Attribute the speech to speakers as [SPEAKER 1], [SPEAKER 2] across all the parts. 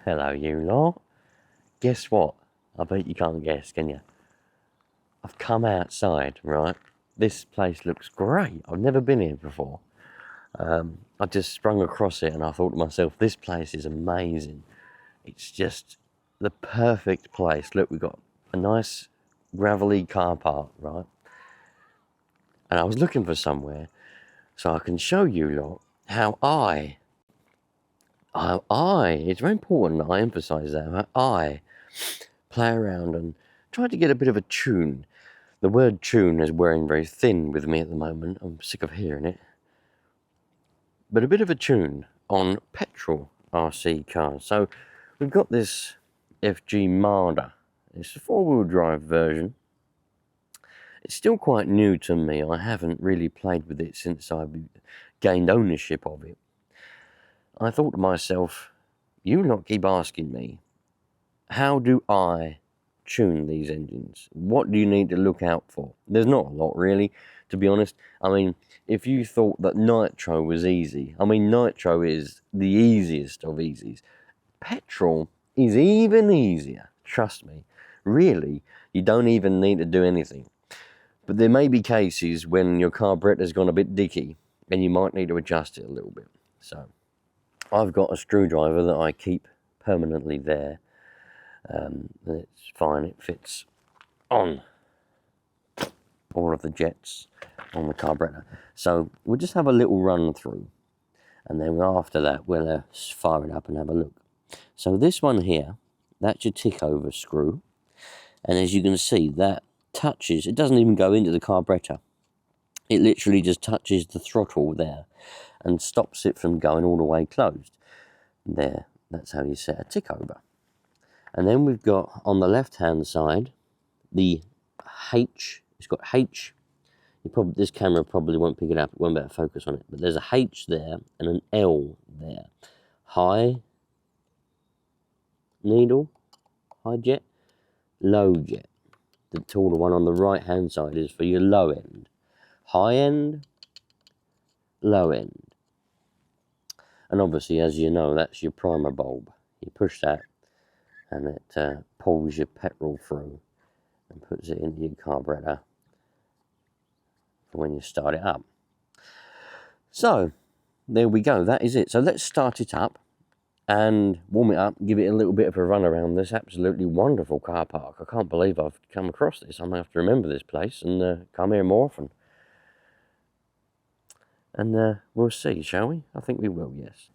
[SPEAKER 1] Hello you lot. Guess what? I bet you can't guess, can you? I've come outside, right? This place looks great. I've never been here before. I just sprung across it and I thought to myself, this place is amazing. It's just the perfect place. Look, we've got a nice gravelly car park, right? And I was looking for somewhere so I can show you lot how it's very important that I emphasise that, how I play around and try to get a bit of a tune. The word tune is wearing very thin with me at the moment. I'm sick of hearing it. But a bit of a tune on petrol RC cars. So we've got this FG Marder. It's a four-wheel drive version. It's still quite new to me. I haven't really played with it since I gained ownership of it. I thought to myself, you lot keep asking me, how do I tune these engines? What do you need to look out for? There's not a lot really, to be honest. I mean, if you thought that Nitro was easy, I mean, Nitro is the easiest of easies. Petrol is even easier, trust me. Really, you don't even need to do anything. But there may be cases when your carburetor's gone a bit dicky and you might need to adjust it a little bit. So I've got a screwdriver that I keep permanently there. It's fine, it fits on all of the jets on the carburetor. So we'll just have a little run through and then after that we'll fire it up and have a look. So this one here, that's your tick over screw, and as you can see that touches, it doesn't even go into the carburetor, it literally just touches the throttle there and stops it from going all the way closed. There, that's how you set a tick over. And then we've got on the left hand side the H. It's got H. This camera probably won't pick it up, it won't be able to focus on it, but there's a H there and an L there. High needle, high jet, low jet. The taller one on the right hand side is for your low end. High end, low end. And obviously, as you know, that's your primer bulb. You push that and it pulls your petrol through and puts it into your carburetor for when you start it up. So there we go, that is it. So let's start it up and warm it up, give it a little bit of a run around this absolutely wonderful car park. I can't believe I've come across this. I'm going to have to remember this place and come here more often. And we'll see, shall we? I think we will, yes.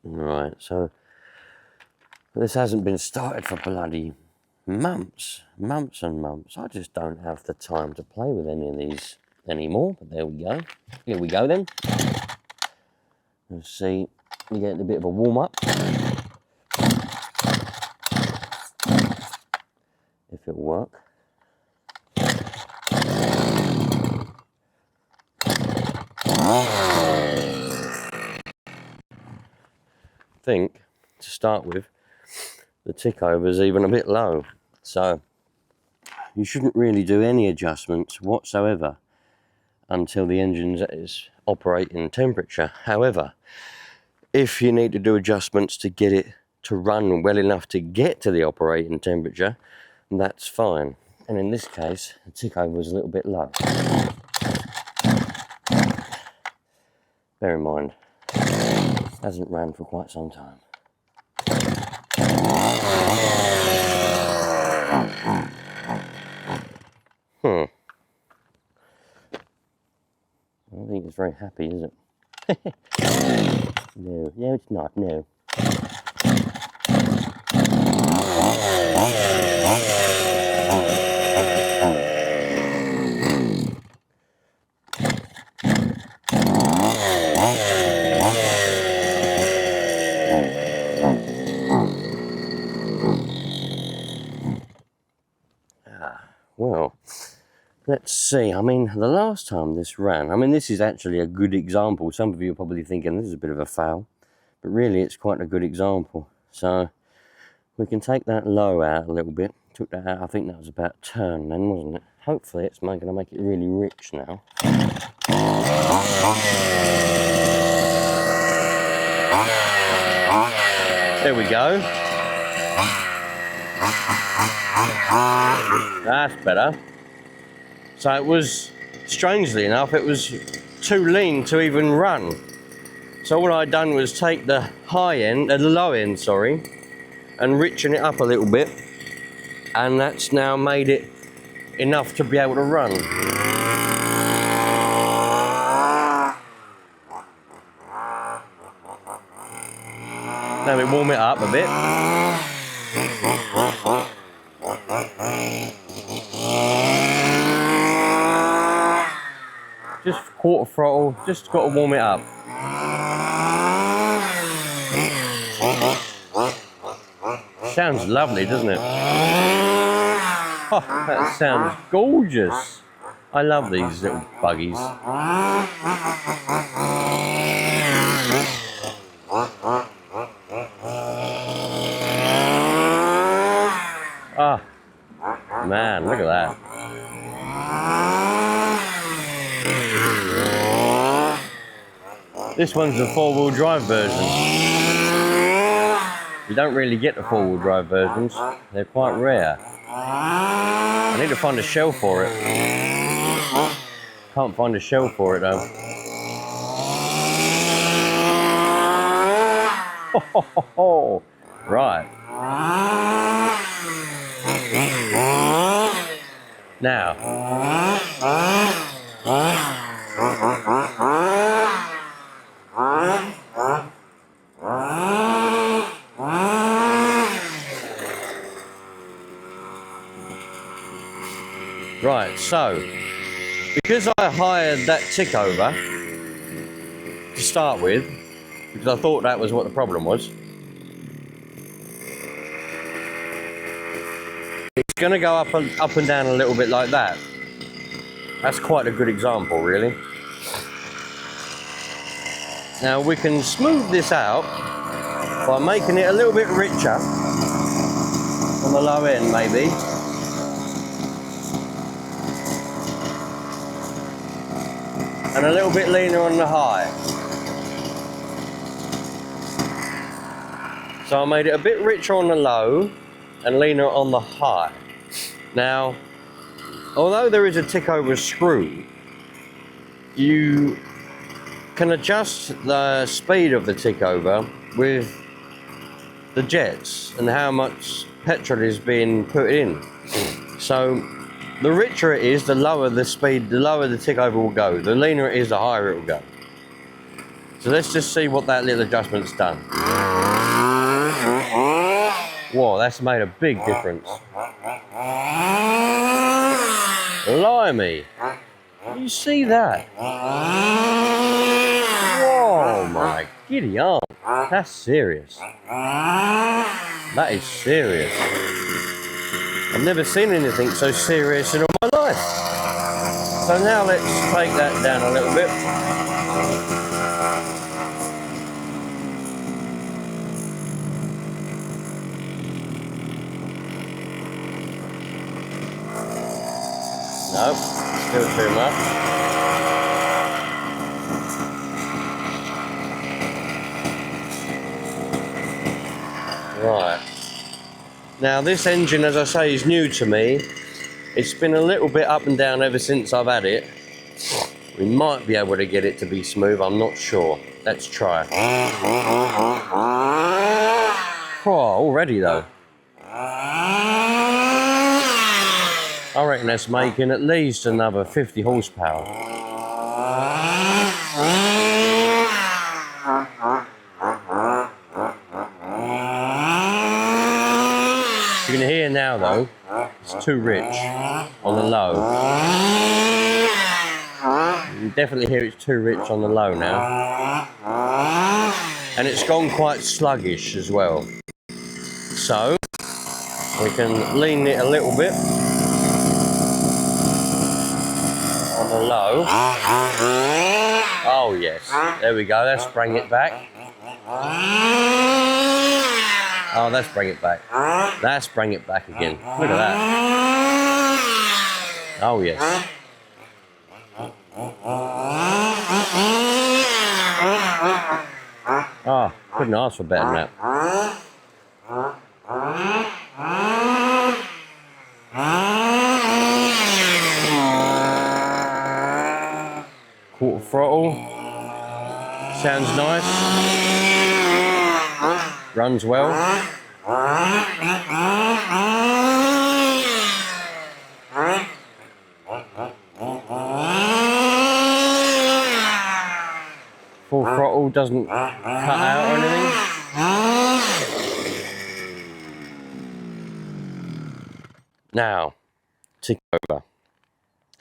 [SPEAKER 1] Right, so this hasn't been started for bloody months and months. I just don't have the time to play with any of these anymore, but there we go. Here we go then. Let's see, we get a bit of a warm up. If it'll work. I think, to start with, the tick over is even a bit low, so you shouldn't really do any adjustments whatsoever until the engine's at its operating temperature. However, if you need to do adjustments to get it to run well enough to get to the operating temperature, that's fine. And in this case, the tick over is a little bit low. Bear in mind, it hasn't ran for quite some time. I don't think it's very happy, is it? No, it's not, no. Well, let's see. I mean, the last time this ran, I mean, this is actually a good example. Some of you are probably thinking this is a bit of a fail, but really it's quite a good example. So we can take that low out a little bit. Took that out, I think that was about turn then, wasn't it? Hopefully it's going to make it really rich now. There we go. That's better. So it was, strangely enough, it was too lean to even run. So what I'd done was take the low end, sorry, and richen it up a little bit, and that's now made it enough to be able to run. Now we warm it up a bit. Just quarter throttle, just got to warm it up. Sounds lovely, doesn't it? Oh, that sounds gorgeous. I love these little buggies. Ah, man, look at that. This one's the four-wheel drive version. You don't really get the four-wheel drive versions. They're quite rare. I need to find a shell for it. Can't find a shell for it though. Right. Now. Right, so, because I hired that tick over to start with, because I thought that was what the problem was, it's going to go up and down a little bit like that. That's quite a good example, really. Now we can smooth this out by making it a little bit richer on the low end, maybe. And a little bit leaner on the high. So I made it a bit richer on the low and leaner on the high. Now, although there is a tick over screw, you can adjust the speed of the tick over with the jets and how much petrol is being put in. So the richer it is, the lower the speed, the lower the tick over will go. The leaner it is, the higher it will go. So let's just see what that little adjustment's done. Whoa, that's made a big difference. Blimey. You see that? Whoa, my giddy aunt. That's serious. That is serious. I've never seen anything so serious in all my life. So now let's take that down a little bit. Nope, still too much. Right. Now this engine, as I say, is new to me. It's been a little bit up and down ever since I've had it. We might be able to get it to be smooth, I'm not sure. Let's try. Oh, already though. I reckon that's making at least another 50 horsepower. You can hear now though, it's too rich on the low. You can definitely hear it's too rich on the low now. And it's gone quite sluggish as well. So, we can lean it a little bit on the low. Oh yes, there we go, let's bring it back. Oh, let's bring it back. Let's bring it back again. Look at that. Oh yes. Oh, couldn't ask for better than that. Quarter throttle. Sounds nice. Runs well. Full throttle doesn't cut out or anything. Now, tick over.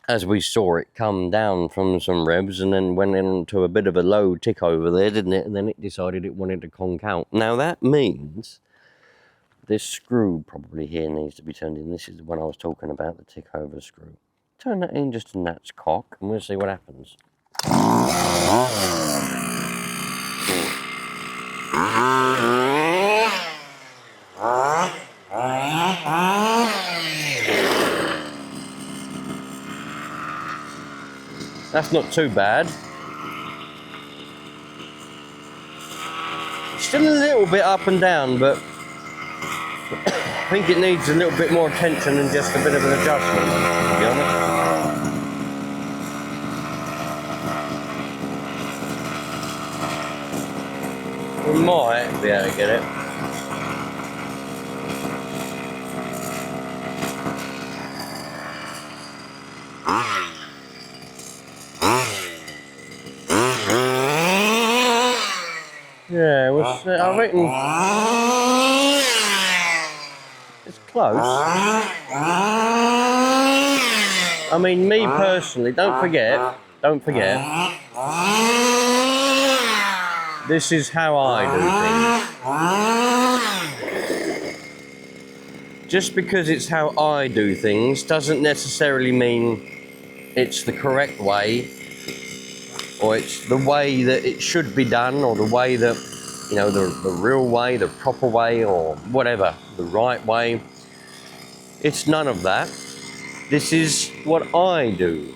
[SPEAKER 1] As we saw, it come down from some revs and then went into a bit of a low tick over there, didn't it? And then it decided it wanted to conk out. Now that means this screw probably here needs to be turned in. This is the one I was talking about, the tick over screw. Turn that in just a nat's cock and we'll see what happens. That's not too bad. Still a little bit up and down, but I think it needs a little bit more attention and just a bit of an adjustment, to be honest. We might be able to get it. Yeah, I reckon it's close. I mean, me personally, don't forget, this is how I do things. Just because it's how I do things doesn't necessarily mean it's the correct way, or it's the way that it should be done, or the way that, you know, the real way, the proper way, or whatever, the right way. It's none of that. This is what I do.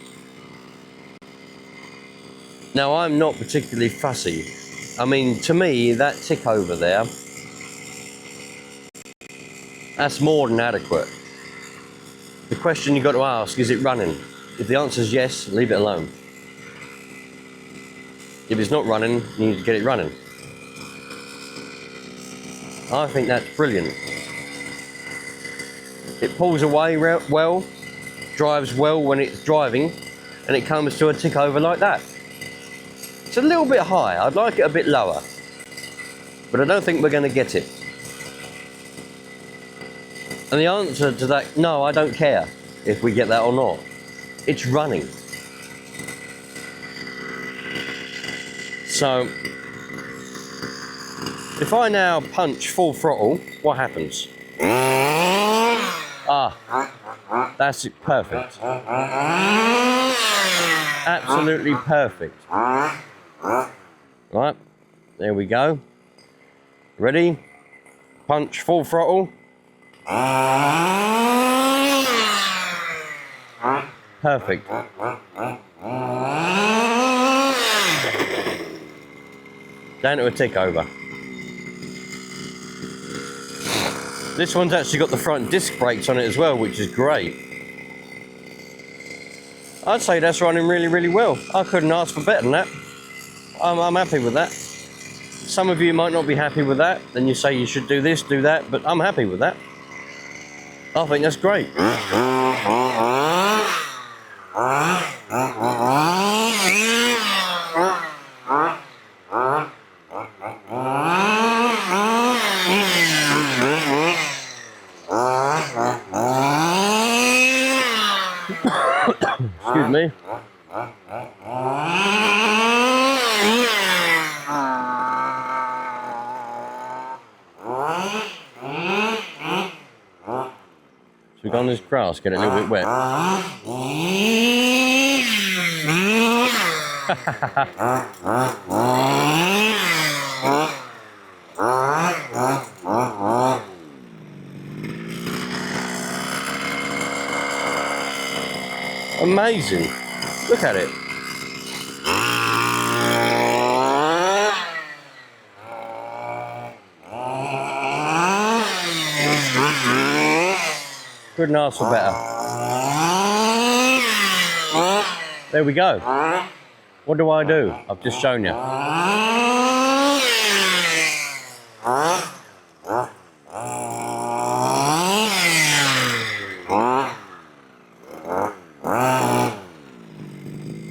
[SPEAKER 1] Now, I'm not particularly fussy. I mean, to me, that tick over there, that's more than adequate. The question you've got to ask, is it running? If the answer is yes, leave it alone. If it's not running, you need to get it running. I think that's brilliant. It pulls away well, drives well when it's driving, and it comes to a tick over like that. It's a little bit high. I'd like it a bit lower, but I don't think we're going to get it. And the answer to that, no, I don't care if we get that or not. It's running. So, if I now punch full throttle, what happens? Ah, that's it, perfect. Absolutely perfect. Right, there we go. Ready? Punch full throttle. Perfect. Down to a tick over. This one's actually got the front disc brakes on it as well, which is great. I'd say that's running really, really well. I couldn't ask for better than that. I'm happy with that. Some of you might not be happy with that, then you say you should do this, do that, but I'm happy with that. I think that's great. Excuse me. So we go on this grass, get it a little bit wet. Amazing. Look at it. Couldn't ask for better. There we go. What do I do? I've just shown you.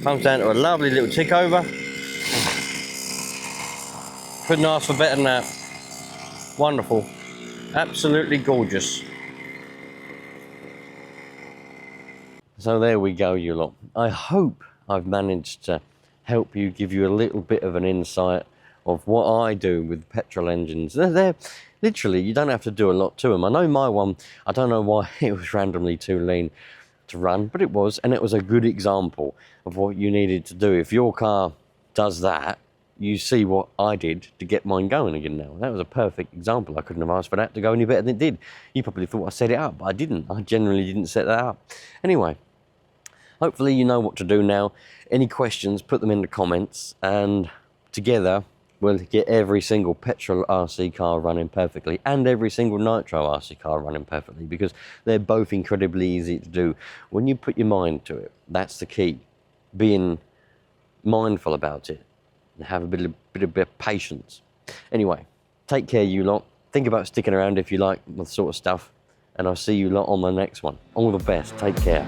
[SPEAKER 1] Comes down to a lovely little tick over. Couldn't ask for better than that. Wonderful. Absolutely gorgeous. So there we go, you lot. I hope I've managed to help you, give you a little bit of an insight of what I do with petrol engines. They're literally, you don't have to do a lot to them. I know my one, I don't know why it was randomly too lean to run, but it was, and it was a good example of what you needed to do. If your car does that, you see what I did to get mine going again now. That was a perfect example. I couldn't have asked for that to go any better than it did. You probably thought I set it up, but I didn't. I generally didn't set that up. Anyway, hopefully you know what to do now. Any questions, put them in the comments, and together we'll get every single petrol RC car running perfectly and every single nitro RC car running perfectly, because they're both incredibly easy to do when you put your mind to it. That's the key. Being mindful about it and have a bit of patience. Anyway, take care, you lot. Think about sticking around if you like the sort of stuff, and I'll see you lot on the next one. All the best. Take care.